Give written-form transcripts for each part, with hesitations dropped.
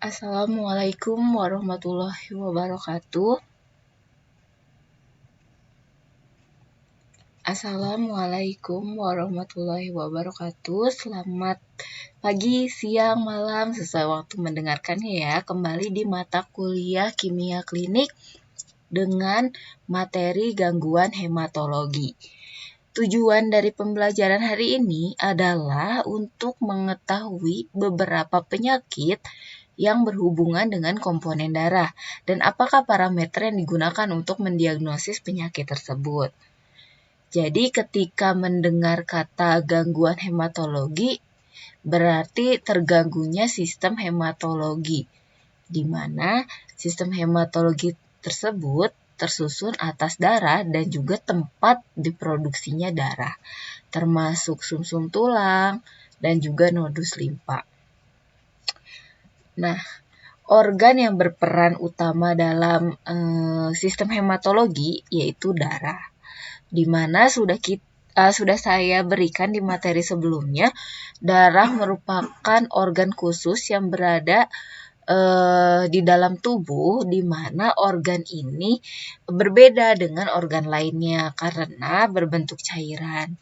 Assalamualaikum warahmatullahi wabarakatuh. Assalamualaikum warahmatullahi wabarakatuh. Selamat pagi, siang, malam, sesuai waktu mendengarkannya ya. Kembali di mata kuliah kimia klinik dengan materi gangguan hematologi. Tujuan dari pembelajaran hari ini adalah untuk mengetahui beberapa penyakit yang berhubungan dengan komponen darah dan apakah parameter yang digunakan untuk mendiagnosis penyakit tersebut. Jadi ketika mendengar kata gangguan hematologi, berarti terganggunya sistem hematologi, di mana sistem hematologi tersebut tersusun atas darah dan juga tempat diproduksinya darah, termasuk sumsum tulang dan juga nodus limpa. Nah, organ yang berperan utama dalam sistem hematologi yaitu darah, di mana sudah saya berikan di materi sebelumnya. Darah merupakan organ khusus yang berada di dalam tubuh, di mana organ ini berbeda dengan organ lainnya karena berbentuk cairan.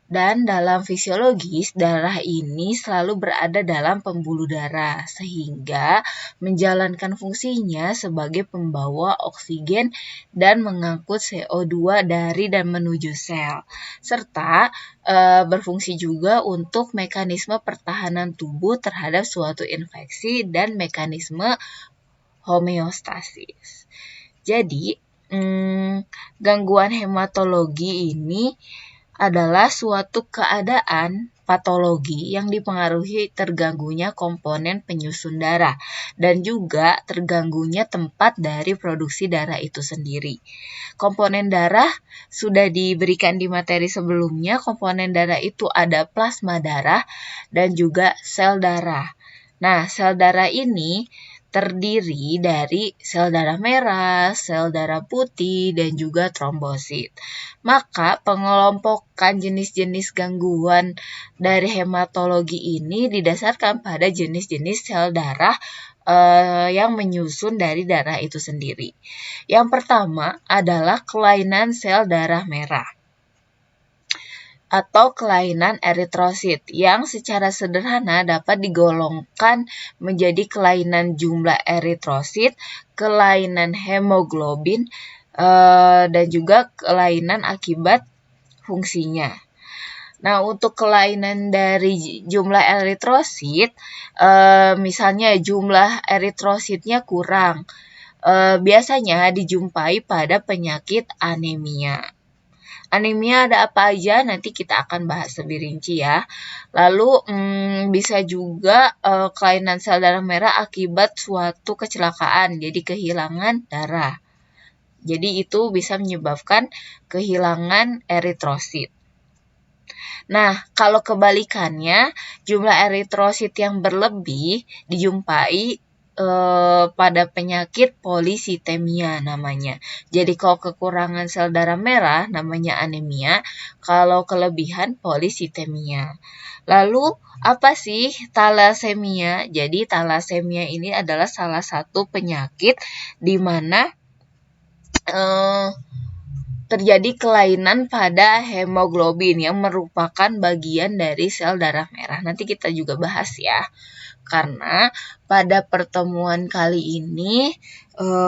Dan dalam fisiologis, darah ini selalu berada dalam pembuluh darah, sehingga menjalankan fungsinya sebagai pembawa oksigen dan mengangkut CO2 dari dan menuju sel, serta berfungsi juga untuk mekanisme pertahanan tubuh terhadap suatu infeksi dan mekanisme homeostasis. Jadi, gangguan hematologi ini adalah suatu keadaan patologi yang dipengaruhi terganggunya komponen penyusun darah dan juga terganggunya tempat dari produksi darah itu sendiri. Komponen darah sudah diberikan di materi sebelumnya. Komponen darah itu ada plasma darah dan juga sel darah. Nah, sel darah ini terdiri dari sel darah merah, sel darah putih, dan juga trombosit. Maka pengelompokan jenis-jenis gangguan dari hematologi ini didasarkan pada jenis-jenis sel darah yang menyusun dari darah itu sendiri. Yang pertama adalah kelainan sel darah merah atau kelainan eritrosit yang secara sederhana dapat digolongkan menjadi kelainan jumlah eritrosit, kelainan hemoglobin, dan juga kelainan akibat fungsinya. Nah, untuk kelainan dari jumlah eritrosit, misalnya jumlah eritrositnya kurang, biasanya dijumpai pada penyakit anemia. Anemia ada apa aja? Nanti kita akan bahas lebih rinci ya. Lalu bisa juga kelainan sel darah merah akibat suatu kecelakaan, jadi kehilangan darah. Jadi itu bisa menyebabkan kehilangan eritrosit. Nah, kalau kebalikannya, jumlah eritrosit yang berlebih dijumpai pada penyakit polisitemia namanya. Jadi kalau kekurangan sel darah merah namanya anemia, kalau kelebihan polisitemia. Lalu apa sih talasemia? Jadi talasemia ini adalah salah satu penyakit di mana terjadi kelainan pada hemoglobin yang merupakan bagian dari sel darah merah. Nanti kita juga bahas ya. Karena pada pertemuan kali ini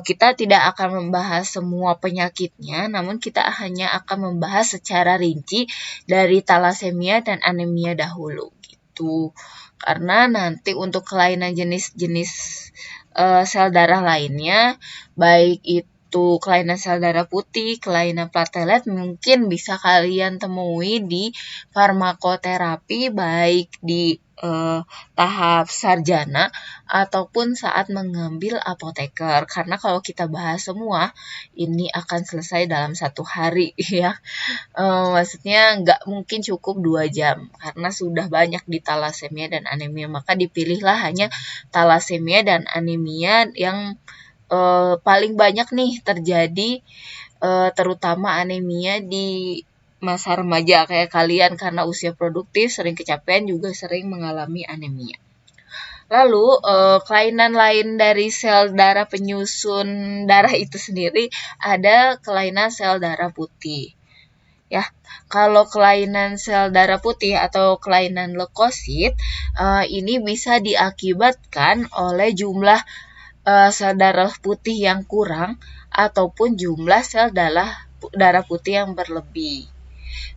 kita tidak akan membahas semua penyakitnya, namun kita hanya akan membahas secara rinci dari talasemia dan anemia dahulu gitu. Karena nanti untuk kelainan jenis-jenis sel darah lainnya, baik itu kelainan sel darah putih, kelainan platelet, mungkin bisa kalian temui di farmakoterapi baik di tahap sarjana ataupun saat mengambil apoteker. Karena kalau kita bahas semua, ini akan selesai dalam 1 hari ya. Maksudnya nggak mungkin cukup 2 jam karena sudah banyak di talasemia dan anemia. Maka dipilihlah hanya talasemia dan anemia yang paling banyak nih terjadi, terutama anemia di masa remaja kayak kalian, karena usia produktif sering kecapean juga sering mengalami anemia. Lalu kelainan lain dari sel darah penyusun darah itu sendiri ada kelainan sel darah putih. Ya, kalau kelainan sel darah putih atau kelainan leukosit ini bisa diakibatkan oleh jumlah sel darah putih yang kurang ataupun jumlah sel darah putih yang berlebih.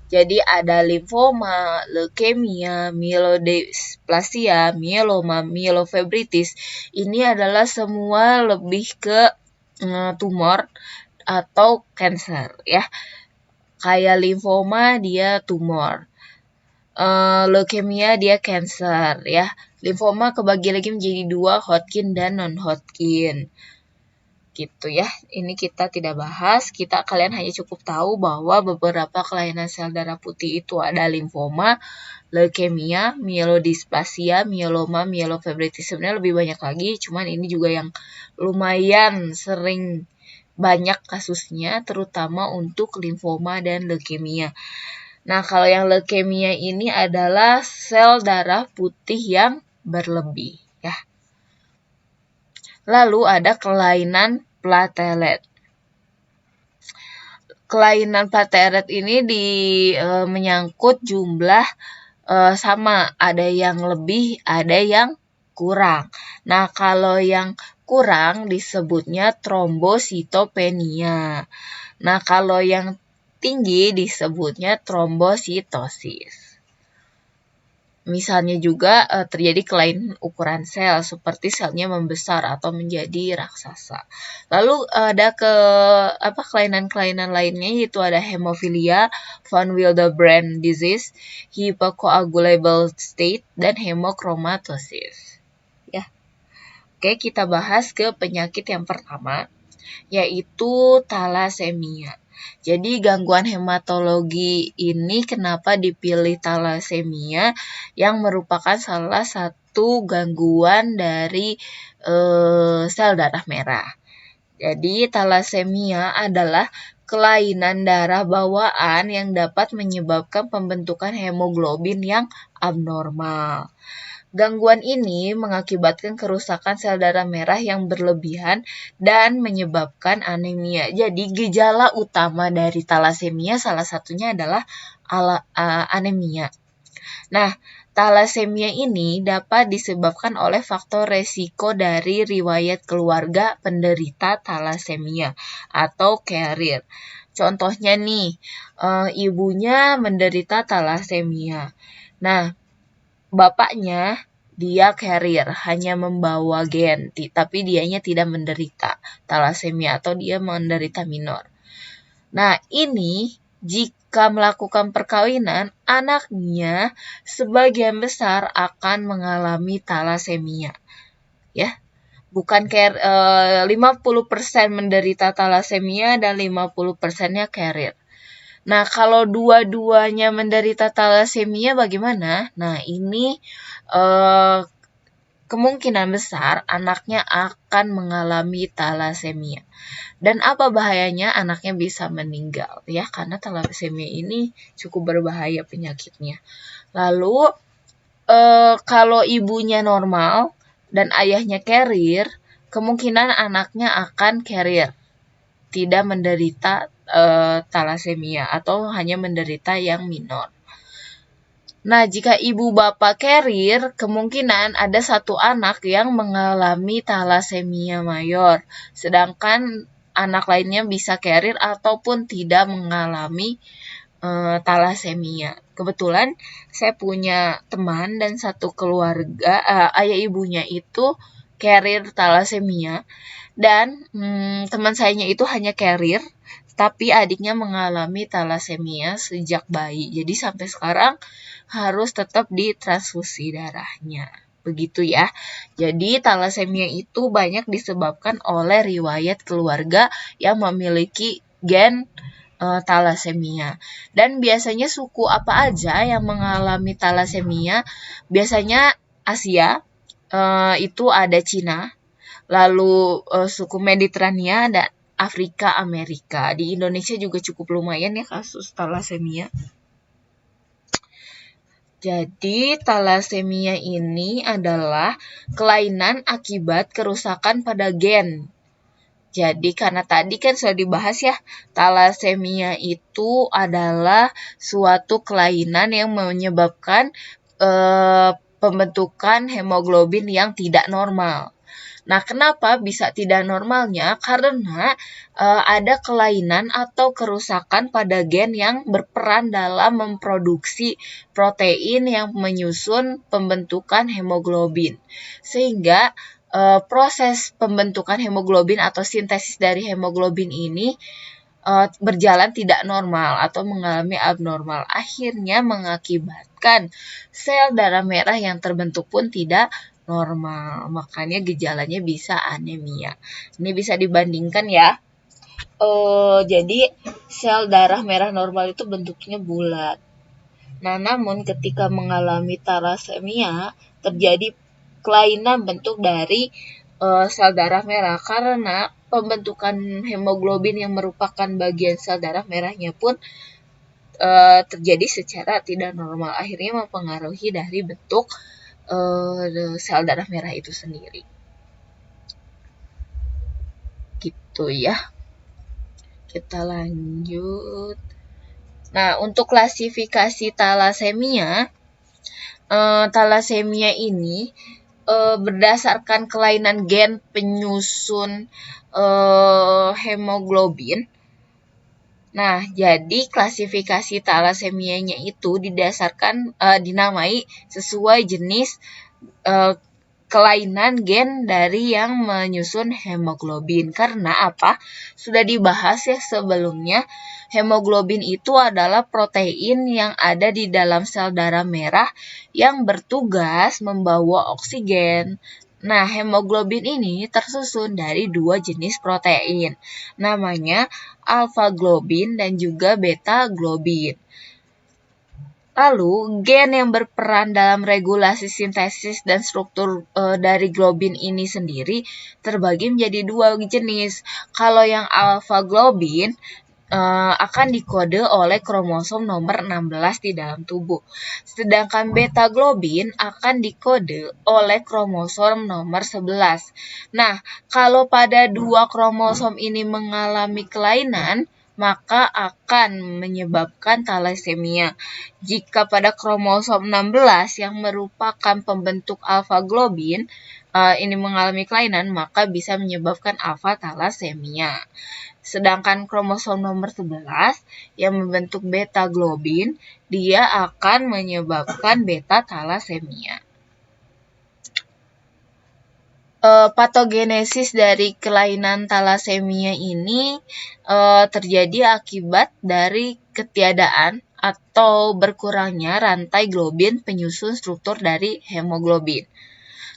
Jadi ada limfoma, leukemia, myelodysplasia, myeloma, myelofibrosis. Ini adalah semua lebih ke tumor atau cancer ya. Kayak limfoma dia tumor. Leukemia dia cancer ya. Limfoma kebagi lagi menjadi 2, Hodgkin dan non-Hodgkin. Gitu ya. Ini kita tidak bahas, kalian hanya cukup tahu bahwa beberapa kelainan sel darah putih itu ada limfoma, leukemia, myelodysplasia, myeloma, myelofibrosis. Sebenarnya lebih banyak lagi, cuman ini juga yang lumayan sering banyak kasusnya, terutama untuk limfoma dan leukemia. Nah, kalau yang leukemia ini adalah sel darah putih yang berlebih ya. Lalu ada kelainan platelet. Kelainan platelet ini menyangkut jumlah sama, ada yang lebih, ada yang kurang. Nah, kalau yang kurang disebutnya trombositopenia. Nah, kalau yang tinggi disebutnya trombositosis. Misalnya juga terjadi kelainan ukuran sel seperti selnya membesar atau menjadi raksasa. Lalu ada kelainan-kelainan lainnya yaitu ada hemofilia, von Willebrand disease, hypocoagulable state, dan hemochromatosis. Ya. Oke, kita bahas ke penyakit yang pertama yaitu thalassemia. Jadi gangguan hematologi ini kenapa dipilih thalassemia yang merupakan salah satu gangguan dari sel darah merah. Jadi thalassemia adalah kelainan darah bawaan yang dapat menyebabkan pembentukan hemoglobin yang abnormal. Gangguan ini mengakibatkan kerusakan sel darah merah yang berlebihan dan menyebabkan anemia. Jadi gejala utama dari thalassemia salah satunya adalah anemia. Nah, thalassemia ini dapat disebabkan oleh faktor resiko dari riwayat keluarga penderita thalassemia atau carrier. Contohnya nih, ibunya menderita thalassemia. Nah, bapaknya dia carrier, hanya membawa gen, tapi dianya tidak menderita thalassemia atau dia menderita minor. Nah, ini jika melakukan perkawinan, anaknya sebagian besar akan mengalami thalassemia. Ya. Bukan 50% menderita thalassemia dan 50%-nya carrier. Nah, kalau dua-duanya menderita thalassemia bagaimana? Nah, ini kemungkinan besar anaknya akan mengalami thalassemia. Dan apa bahayanya? Anaknya bisa meninggal ya, karena thalassemia ini cukup berbahaya penyakitnya. Lalu kalau ibunya normal dan ayahnya carrier, kemungkinan anaknya akan carrier, tidak menderita thalassemia atau hanya menderita yang minor. Nah, jika ibu bapak carrier, kemungkinan ada satu anak yang mengalami thalassemia mayor, sedangkan anak lainnya bisa carrier ataupun tidak mengalami thalassemia. Kebetulan saya punya teman dan satu keluarga, ayah ibunya itu carrier thalassemia, dan teman sayanya itu hanya carrier, tapi adiknya mengalami thalassemia sejak bayi. Jadi sampai sekarang harus tetap ditransfusi darahnya. Begitu ya. Jadi thalassemia itu banyak disebabkan oleh riwayat keluarga yang memiliki gen thalassemia. Dan biasanya suku apa aja yang mengalami thalassemia? Biasanya Asia, itu ada Cina, lalu suku Mediterania, ada Afrika, Amerika. Di Indonesia juga cukup lumayan ya kasus thalassemia. Jadi, talasemia ini adalah kelainan akibat kerusakan pada gen. Jadi, karena tadi kan sudah dibahas ya, talasemia itu adalah suatu kelainan yang menyebabkan pembentukan hemoglobin yang tidak normal. Nah, kenapa bisa tidak normalnya? Karena ada kelainan atau kerusakan pada gen yang berperan dalam memproduksi protein yang menyusun pembentukan hemoglobin. Sehingga proses pembentukan hemoglobin atau sintesis dari hemoglobin ini berjalan tidak normal atau mengalami abnormal. Akhirnya mengakibatkan sel darah merah yang terbentuk pun tidak normal. Makanya gejalanya bisa anemia. Ini bisa dibandingkan ya. Jadi sel darah merah normal itu bentuknya bulat. Nah, namun ketika mengalami talasemia terjadi kelainan bentuk dari sel darah merah karena pembentukan hemoglobin yang merupakan bagian sel darah merahnya pun terjadi secara tidak normal, akhirnya mempengaruhi dari bentuk sel darah merah itu sendiri. Gitu ya. Kita lanjut. Nah, untuk klasifikasi talasemia, talasemia ini berdasarkan kelainan gen penyusun hemoglobin. Nah, jadi klasifikasi talasemianya itu didasarkan dinamai sesuai jenis kelainan gen dari yang menyusun hemoglobin. Karena apa? Sudah dibahas ya sebelumnya, hemoglobin itu adalah protein yang ada di dalam sel darah merah yang bertugas membawa oksigen. Nah, hemoglobin ini tersusun dari dua jenis protein, namanya alfa globin dan juga beta globin. Lalu, gen yang berperan dalam regulasi sintesis dan struktur dari globin ini sendiri terbagi menjadi dua jenis. Kalau yang alfa globin akan dikode oleh kromosom nomor 16 di dalam tubuh. Sedangkan beta globin akan dikode oleh kromosom nomor 11. Nah, kalau pada dua kromosom ini mengalami kelainan, maka akan menyebabkan talasemia. Jika pada kromosom 16 yang merupakan pembentuk alfa globin ini mengalami kelainan, maka bisa menyebabkan alfa talasemia. Sedangkan kromosom nomor 11 yang membentuk beta globin, dia akan menyebabkan beta talasemia. Patogenesis dari kelainan talasemia ini terjadi akibat dari ketiadaan atau berkurangnya rantai globin penyusun struktur dari hemoglobin.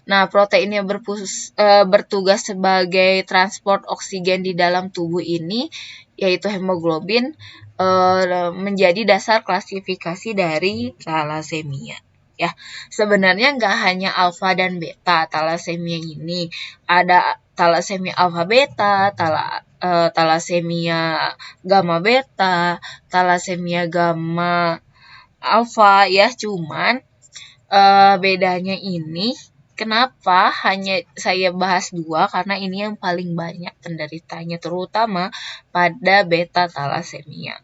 Nah, protein yang bertugas sebagai transport oksigen di dalam tubuh ini, yaitu hemoglobin, menjadi dasar klasifikasi dari talasemia. Ya, sebenarnya nggak hanya alfa dan beta talasemia ini, ada talasemia alfa beta, talasemia gamma beta, talasemia gamma alfa ya, cuman bedanya ini kenapa hanya saya bahas dua, karena ini yang paling banyak penderitanya terutama pada beta talasemia.